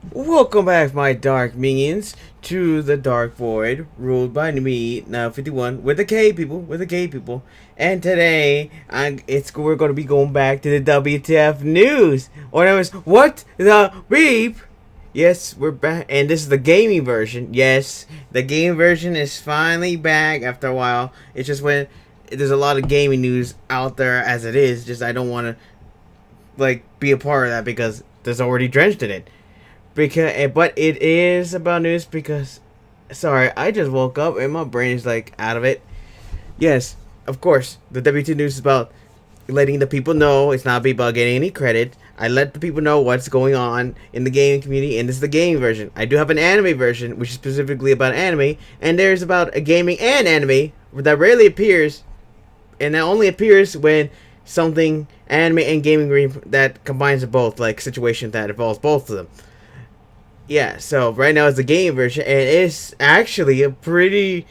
Welcome back, my dark minions, to the Dark Void, ruled by me, now 51, with the K people, And today, we're going to be going back to the WTF news. Or that was, what the beep? Yes, we're back, and this is the gaming version. Yes, the game version is finally back after a while. It's just when there's a lot of gaming news out there as it is, just I don't want to, be a part of that because there's already drenched in it. But it is about news because, sorry, I just woke up and my brain is out of it. Yes, of course, the WT news is about letting the people know. It's not about getting any credit. I let the people know what's going on in the gaming community, and this is the gaming version. I do have an anime version, which is specifically about anime, and there's about a gaming and anime that rarely appears, and that only appears when something anime and gaming that combines both, like situation that involves both of them. Yeah, so right now it's the game version, and it's actually a pretty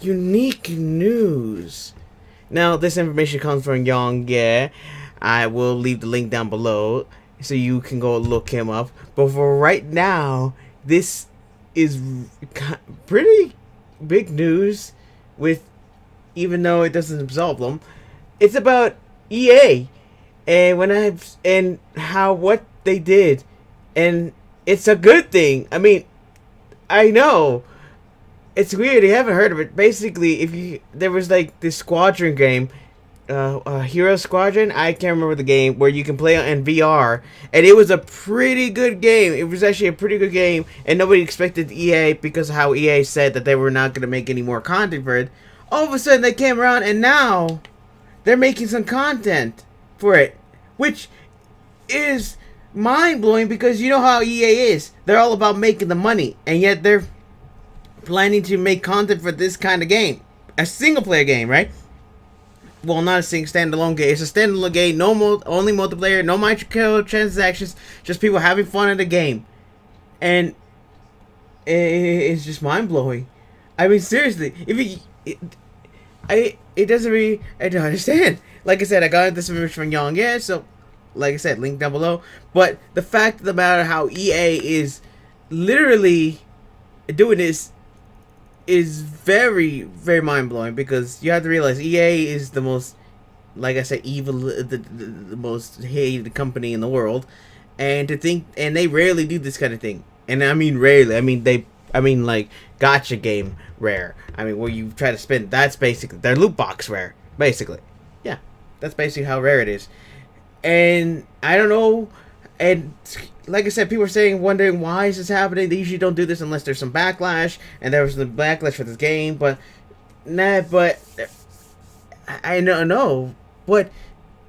unique news. Now, this information comes from Young, yeah. I will leave the link down below so you can go look him up. But for right now, this is pretty big news with, even though it doesn't absolve them, it's about EA and how what they did, and it's a good thing. I mean, I know it's weird. You haven't heard of it. Basically, if you there was this squadron game, Hero Squadron. I can't remember the game where you can play in VR, and it was a pretty good game. It was actually a pretty good game, and nobody expected EA because of how EA said that they were not going to make any more content for it. All of a sudden, they came around, and now they're making some content for it, which is mind-blowing because you know how EA is. They're all about making the money, and yet they're planning to make content for this kind of game. A single-player game, right? Well, not a single standalone game. It's a standalone game, only multiplayer, no microtransactions, just people having fun in the game. And it's just mind-blowing. I mean, seriously, it doesn't really, I don't understand. Like I said, I got this information from Young, yeah, so like I said, link down below. But the fact of the matter, how EA is literally doing this is very, very mind-blowing, because you have to realize EA is the most, like I said, evil, the most hated company in the world, and they rarely do this kind of thing. And I mean rarely. I mean like gotcha game rare. I mean, where you try to spend, that's basically their loot box rare, basically. Yeah, that's basically how rare it is. And I don't know, and like I said, people are wondering why is this happening. They usually don't do this unless there's some backlash, and there was the backlash for this game, but I don't know. But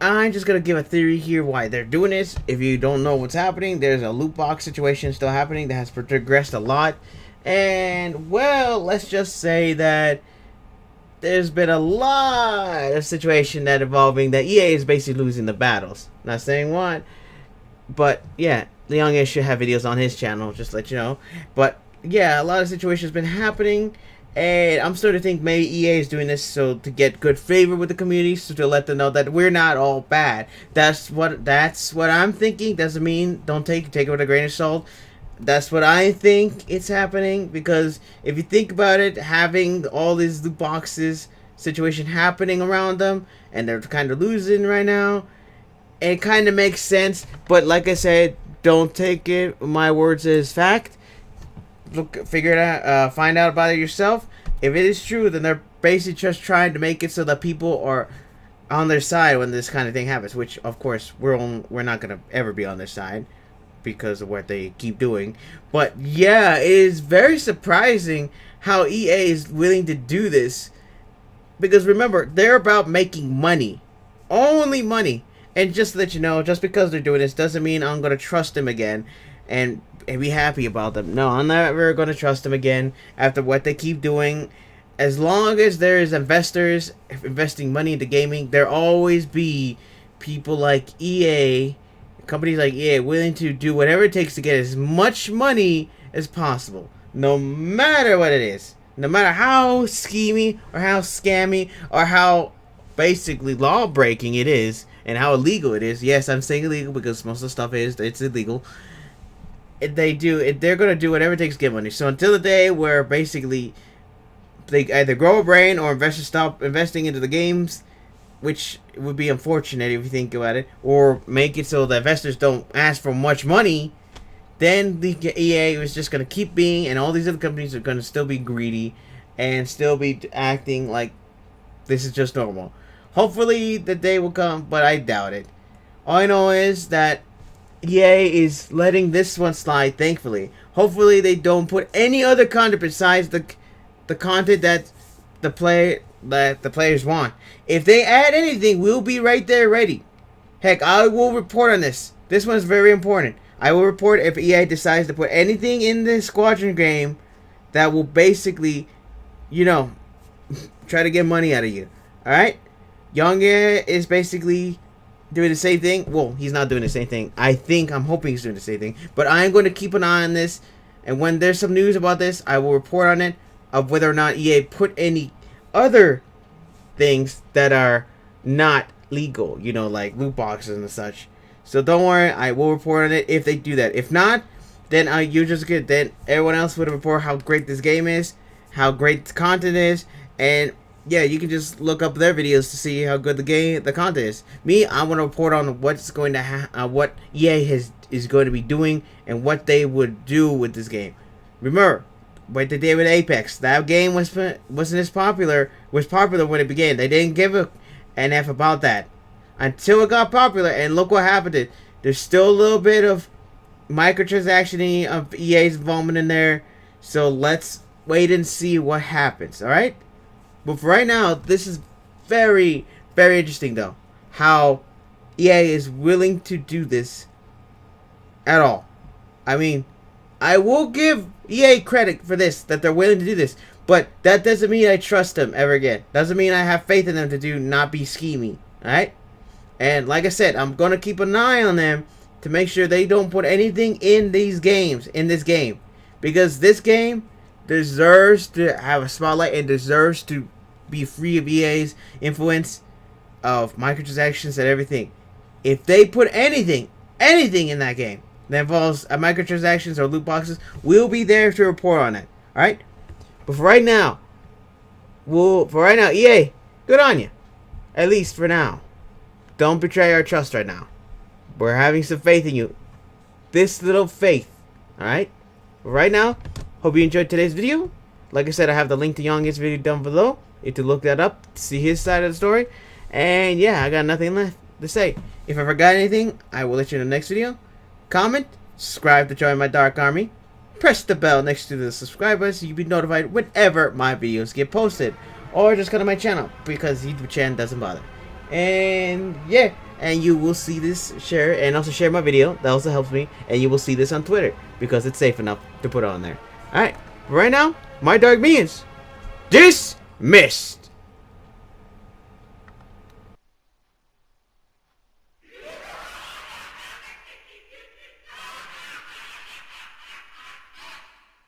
I'm just gonna give a theory here why they're doing this. If you don't know what's happening, there's a loot box situation still happening that has progressed a lot, and well, let's just say that there's been a lot of situation that involving that EA is basically losing the battles. Not saying what, but yeah, Leon should have videos on his channel, just to let you know. But yeah, a lot of situations been happening, and I'm starting to think maybe EA is doing this so to get good favor with the community, so to let them know that we're not all bad. That's what I'm thinking. Doesn't mean don't take it with a grain of salt. That's what I think it's happening, because if you think about it, having all these loot boxes situation happening around them, and they're kind of losing right now, it kind of makes sense. But like I said, don't take it my words as fact. Figure it out, find out about it yourself. If it is true, then they're basically just trying to make it so that people are on their side when this kind of thing happens. Which, of course, we're not gonna ever be on their side, because of what they keep doing. But yeah, it is very surprising how EA is willing to do this, because remember, they're about making money, only money. And just to let you know, just because they're doing this doesn't mean I'm gonna trust them again and be happy about them. No, I'm never gonna trust them again after what they keep doing. As long as there's investors investing money into gaming, there always be people like EA, companies like EA, willing to do whatever it takes to get as much money as possible, no matter what it is, no matter how schemy or how scammy or how basically law breaking it is, and how illegal it is. Yes, I'm saying illegal because most of the stuff it's illegal. they're gonna do whatever it takes to get money. So until the day where basically they either grow a brain or investors stop investing into the games, which would be unfortunate if you think about it, or make it so the investors don't ask for much money, then the EA is just going to keep being, and all these other companies are going to still be greedy and still be acting like this is just normal. Hopefully the day will come, but I doubt it. All I know is that EA is letting this one slide, thankfully. Hopefully they don't put any other content besides the content that the players want. If they add anything, we'll be right there ready. Heck, I will report on this. This one's very important. I will report if EA decides to put anything in this Squadron game that will basically, you know, try to get money out of you. Alright? Young is basically doing the same thing. Well, he's not doing the same thing. I'm hoping he's doing the same thing. But I'm going to keep an eye on this. And when there's some news about this, I will report on it. Of whether or not EA put any other things that are not legal, you know, like loot boxes and such. So don't worry, I will report on it if they do that. If not, then you just get, then everyone else would report how great this game is, how great the content is, and yeah, you can just look up their videos to see how good the content is. Me, I want to report on what's going to what EA is going to be doing and what they would do with this game. Remember, what they did with Apex, that game wasn't as popular. Was popular when it began. They didn't give an F about that until it got popular, and look what happened. There's still a little bit of microtransaction of EA's involvement in there. So let's wait and see what happens. All right. But for right now, this is very, very interesting though. How EA is willing to do this at all. I mean, I will give EA credit for this, that they're willing to do this, but that doesn't mean I trust them ever again. Doesn't mean I have faith in them to not be scheming, alright? And like I said, I'm going to keep an eye on them to make sure they don't put anything in these games, in this game. Because this game deserves to have a spotlight and deserves to be free of EA's influence of microtransactions and everything. If they put anything in that game that involves microtransactions or loot boxes, we'll be there to report on it. Alright? But for right now, EA, good on you. At least for now. Don't betray our trust right now. We're having some faith in you. This little faith. Alright? But right now, hope you enjoyed today's video. Like I said, I have the link to Youngest video down below. You to look that up to see his side of the story. And yeah, I got nothing left to say. If I forgot anything, I will let you in the next video. Comment, subscribe to join my Dark Army, press the bell next to the subscribers so you'll be notified whenever my videos get posted, or just go to my channel because YouTube channel doesn't bother. And yeah, and you will see this, and also share my video, that also helps me, and you will see this on Twitter because it's safe enough to put it on there. Alright, right now, my Dark Minions, dismissed.